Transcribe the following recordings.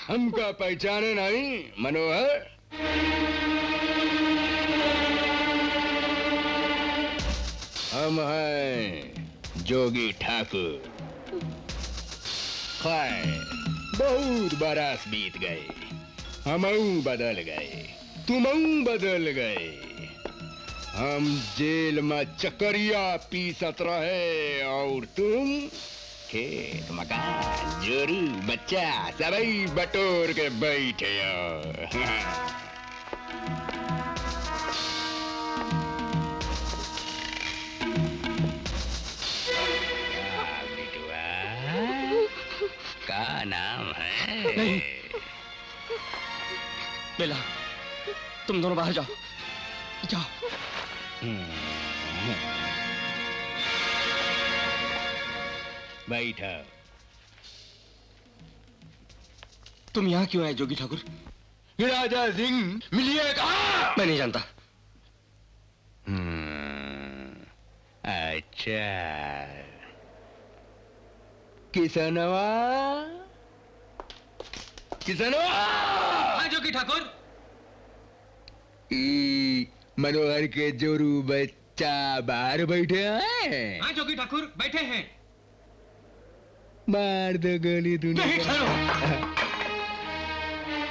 हमका पहचाने नहीं मनोहर? हम हैं जोगी ठाकुर। खैर, बहुत बरस बीत गए, हमऊ बदल गए, तुमऊ बदल गए। हम जेल में चकरिया पीसत रहे और तुम खेत मकान जोरू बच्चा सबई बटोर के बैठे हो। क्या नाम है? नहीं। बेला, तुम दोनों बाहर जाओ, जाओ। बैठो। तुम यहाँ क्यों आए जोगी ठाकुर? राजा सिंह मिलिए कहा? मैं नहीं जानता। अच्छा, किसनवा? किसनवा? हाँ जोगी ठाकुर। मनोहर के जोरू बच्चा बाहर बैठे हैं। हाँ जोगी ठाकुर बैठे हैं। मार दो गोली तूने। नहीं, ठहरो।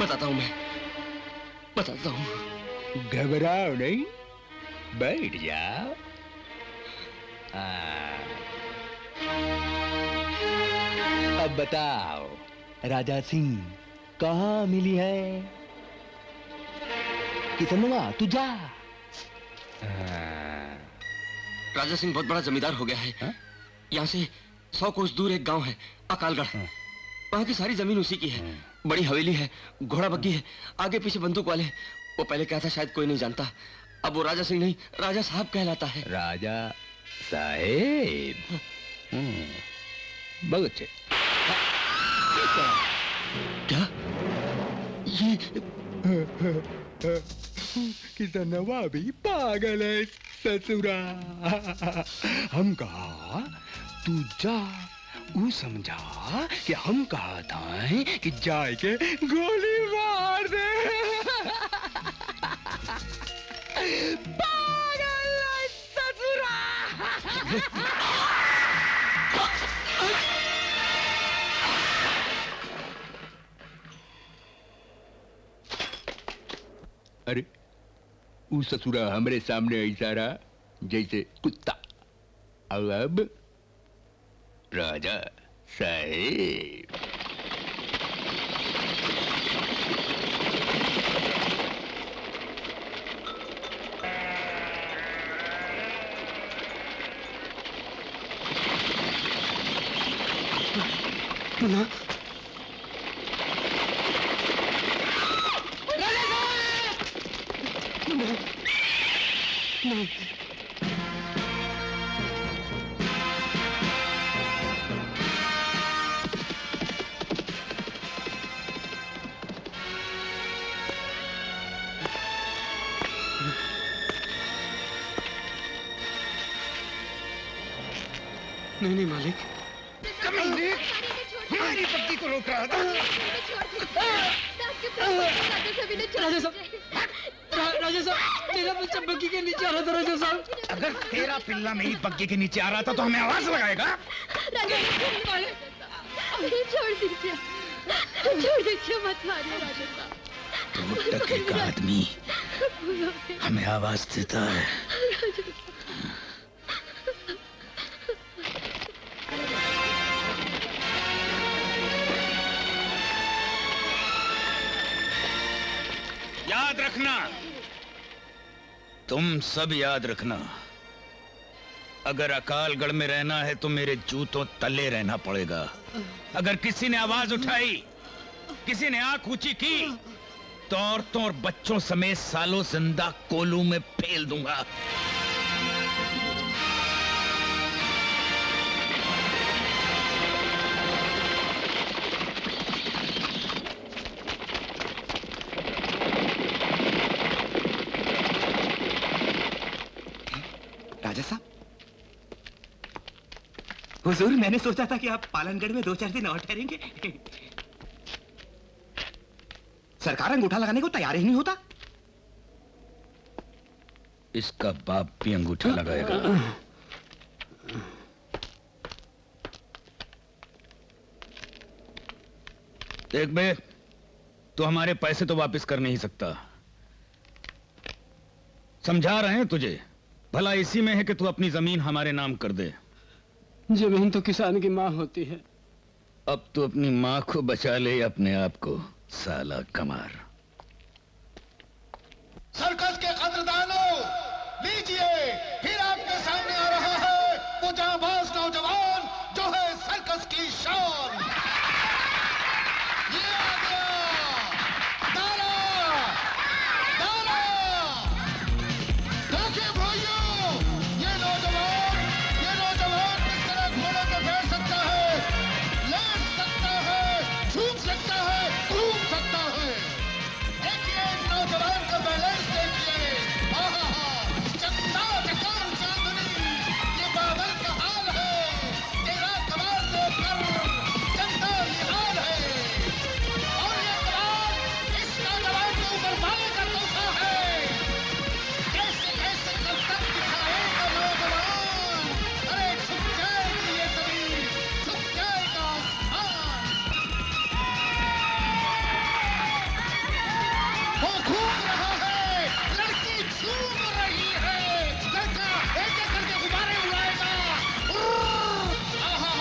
बताता हूँ मैं, बताता हूँ। घबराओ नहीं, बैठ जाओ। अब बताओ राजा सिंह कहाँ मिली है? किसनवा तू जा। राजा सिंह बहुत बड़ा जमींदार हो गया है। यहाँ से 100 कोस दूर एक गांव है अकालगढ़। वहाँ की सारी जमीन उसी की है। बड़ी हवेली है, घोड़ा बग्गी है, आगे पीछे बंदूक वाले। वो पहले क्या था शायद कोई नहीं जानता। अब वो राजा सिंह नहीं, राजा साहब कहलाता है। राजा साहेब? बहुत अच्छे। क्या ये? किसनवा भी पागल है ससुरा। हम कहा तू जा, वो समझा कि हम कहता है कि जाए के गोली मार दे। पागल है ससुरा। अरे वो ससुरा हमरे सामने ऐसा रहा जैसे कुत्ता। अब राजा साहेब। मुन्ना, नहीं। नहीं मालिक। कमीने, हमारी पत्नी को रोक रहा था। राजा साहब, मेरा बच्चा बग्गी के नीचे आ रहा था। राजा साहब, अगर तेरा पिल्ला मेरी बग्गी के नीचे आ रहा था तो हमें आवाज लगाएगा। छोड़ दीजिए, छोड़ दीजिए, मत मारिए राजा साहब। तो टके का आदमी हमें आवाज देता है। याद रखना, तुम सब याद रखना, अगर अकालगढ़ में रहना है तो मेरे जूतों तले रहना पड़ेगा। अगर किसी ने आवाज उठाई, किसी ने आंख ऊंची की, तो औरतों और बच्चों समेत सालों जिंदा कोलू में फेल दूंगा। राजा साहब, हुजूर, मैंने सोचा था कि आप पालनगढ़ में 2-4 दिन और ठहरेंगे। सरकार अंगूठा लगाने को तैयार ही नहीं होता। इसका बाप भी अंगूठा लगाएगा। देख बे, तू हमारे पैसे तो वापस कर नहीं सकता। समझा रहे हैं तुझे, भला इसी में है कि तू अपनी जमीन हमारे नाम कर दे। जमीन तो किसान की माँ होती है। अब तू अपनी माँ को बचा ले या अपने आप को, साला कमार। सर्कस के कदरदानों, लीजिए फिर आपके सामने आ रहा है वो जांबाज नौजवान जो है सर्कस की शान। ये आ गया दारा, दारा। देखिए भाइयों, ये नौजवान किस तरह घोड़े पे बैठ सकता है, लेट सकता है, झूम सकता है, घूम सकता है। देखिए इस नौजवान का बैलेंस देखिए। आहा, चकना चकान चांदनी, ये बाबर का हाल है। तेरा कमाल देखकर जनता निहाल है। और ये कमाल इस नौजवान के ऊपर माले का तोहफा है। कैसे कैसे कल तक दिखाएगा नौजवान। अरे छुप जाएगी ये जमीन, छुप जाएगा आसमान। वो घूम रहा है, लड़की झूम रही है, लड़का एक एक करके गुब्बारे उड़ाएगा। आहा,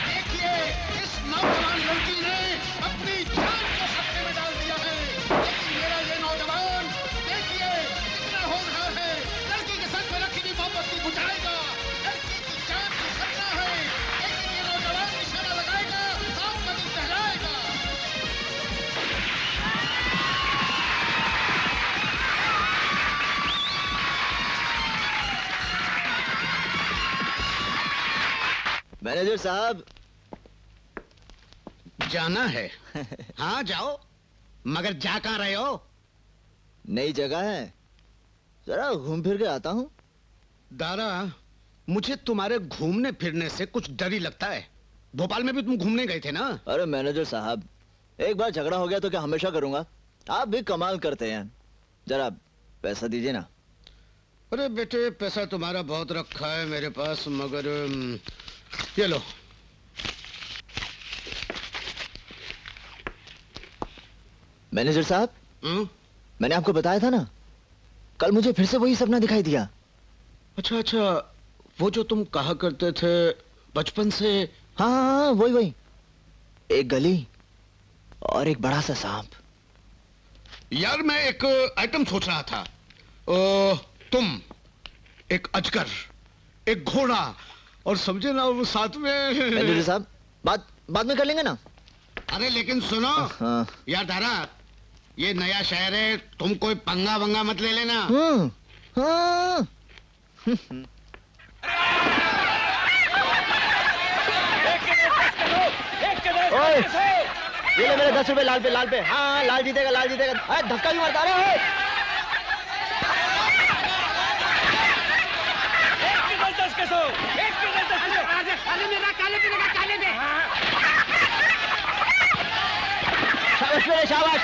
देखिए इस नौजवान लड़की ने अपनी जान को खतरे में डाल दिया है। लेकिन मेरा ये नौजवान देखिए कितना होनहार है, लड़की के सर पे रखी हुई मोमबत्ती बुझाएगा। लड़की की जान को खतरा है, लेकिन ये नौजवान निशाना लगाएगा, आपका दिल दहलाएगा। मैनेजर साहब, जाना है? हाँ जाओ, मगर जा कहाँ रहे हो? नई जगह है, जरा घूम फिर के आता हूँ। दारा, मुझे तुम्हारे घूमने फिरने से कुछ डर ही लगता है। भोपाल में भी तुम घूमने गए थे ना? अरे मैनेजर साहब, एक बार झगड़ा हो गया तो क्या हमेशा करूंगा? आप भी कमाल करते हैं, जरा पैसा दीजिए ना। अरे बेटे, पैसा तुम्हारा बहुत रखा है मेरे पास, मगर ये लो। मैनेजर साहब, मैंने आपको बताया था ना, कल मुझे फिर से वही सपना दिखाई दिया। अच्छा अच्छा, वो जो तुम कहा करते थे बचपन से? हाँ हाँ हाँ, वही। एक गली और एक बड़ा सा सांप। यार मैं एक आइटम सोच रहा था। तुम, एक अजगर, एक घोड़ा, और समझे ना वो साथ में। मैनेजर साहब, बाद में कर लेंगे ना। अरे लेकिन सुनो। हाँ। यार दारा, ये नया शहर है, तुम कोई पंगा वंगा मत ले लेना। हाँ। ओए, ये ले मेरे 10 रुपए लाल पे। हाँ, लाल जीतेगा। अरे धक्का क्यों मारता रहे हो? शाबाश।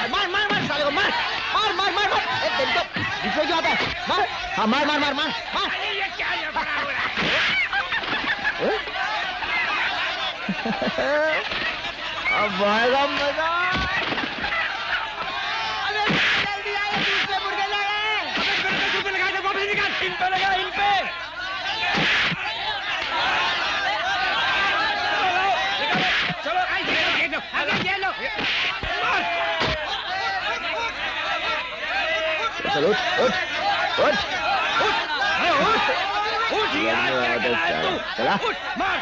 मार साले को, मार। एक दिन तो जिसमें क्या आता है? मार। हाँ, मार। अब आएगा मजा। अरे जल्दी आए, दूसरे मुर्गे लगे। अबे लगा दे, वापस निकाल। इन पे लगा। चलो, ये लो। चलो, उठ। चला। मार।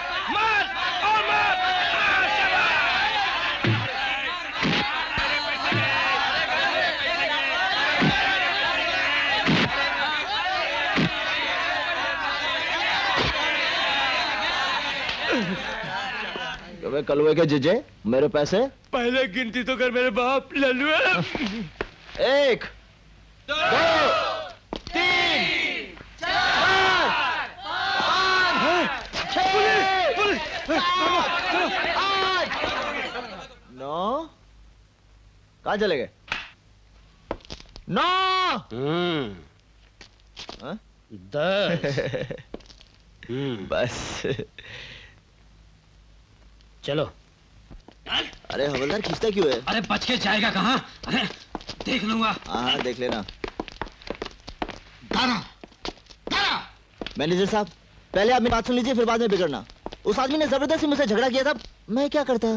कलवे के जीजे, मेरे पैसे पहले गिनती तो कर मेरे बाप लल्लू। 1 2 3 4 5 6 7 8 9 कहाँ चले गए? 9 हाँ? 10 बस। चलो। अरे हवलदार खींचता क्यों है? अरे बच के जाएगा कहाँ? अरे देख लूंगा। हाँ देख लेना। दारा, दारा। मैनेजर साहब, पहले आप मेरी बात सुन लीजिए, फिर बाद में बिगड़ना। उस आदमी ने जबरदस्ती मुझसे झगड़ा किया था, मैं क्या करता?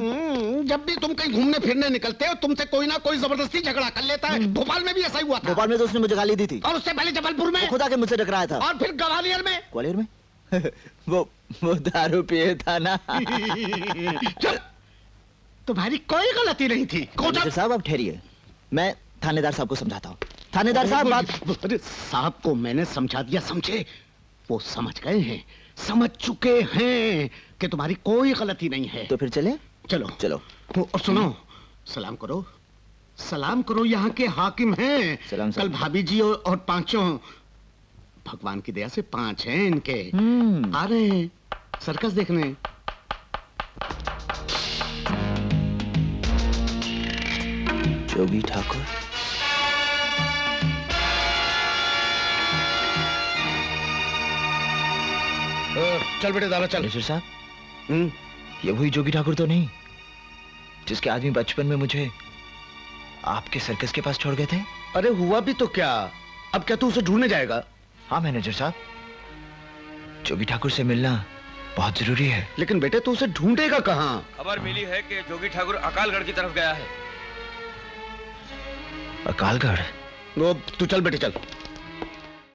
जब भी तुम कहीं घूमने फिरने निकलते हो तुमसे कोई ना कोई जबरदस्ती झगड़ा कर लेता है। भोपाल में भी ऐसा ही हुआ था। भोपाल में तो उसने मुझे गाली दी थी। और उससे पहले जबलपुर में। वो खुद आके मुझसे टकराया था। और फिर ग्वालियर में। ग्वालियर में? वो दारू पिए था ना। तुम्हारी कोई गलती नहीं थी। मैनेजर साहब आप ठहरिए, मैं थानेदार साहब को समझाता हूँ। थानेदार साहब बात। अरे साहब को मैंने समझा दिया, समझे? वो समझ गए हैं, समझ चुके हैं कि तुम्हारी कोई गलती नहीं है। तो फिर चले? चलो चलो। और सुनो, सलाम करो, सलाम करो, यहाँ के हाकिम हैं। सलाम कल भाभी जी और पांचों, भगवान की दया से 5 हैं इनके। आ रहे हैं सर्कस देखने। जोगी ठाकुर। चल बेटे दारा चल। मैनेजर साहब, ये वही जोगी ठाकुर तो नहीं जिसके आदमी बचपन में मुझे आपके सर्कस के पास छोड़ गए थे? अरे हुआ भी तो क्या, अब क्या तू उसे ढूंढने जाएगा? हाँ मैनेजर साहब, जोगी ठाकुर से मिलना बहुत जरूरी है। लेकिन बेटे तू उसे ढूंढेगा कहाँ? खबर मिली है कि जोगी ठाकुर अकालगढ़ की तरफ गया है। अकालगढ़? वो तू चल बेटे चल।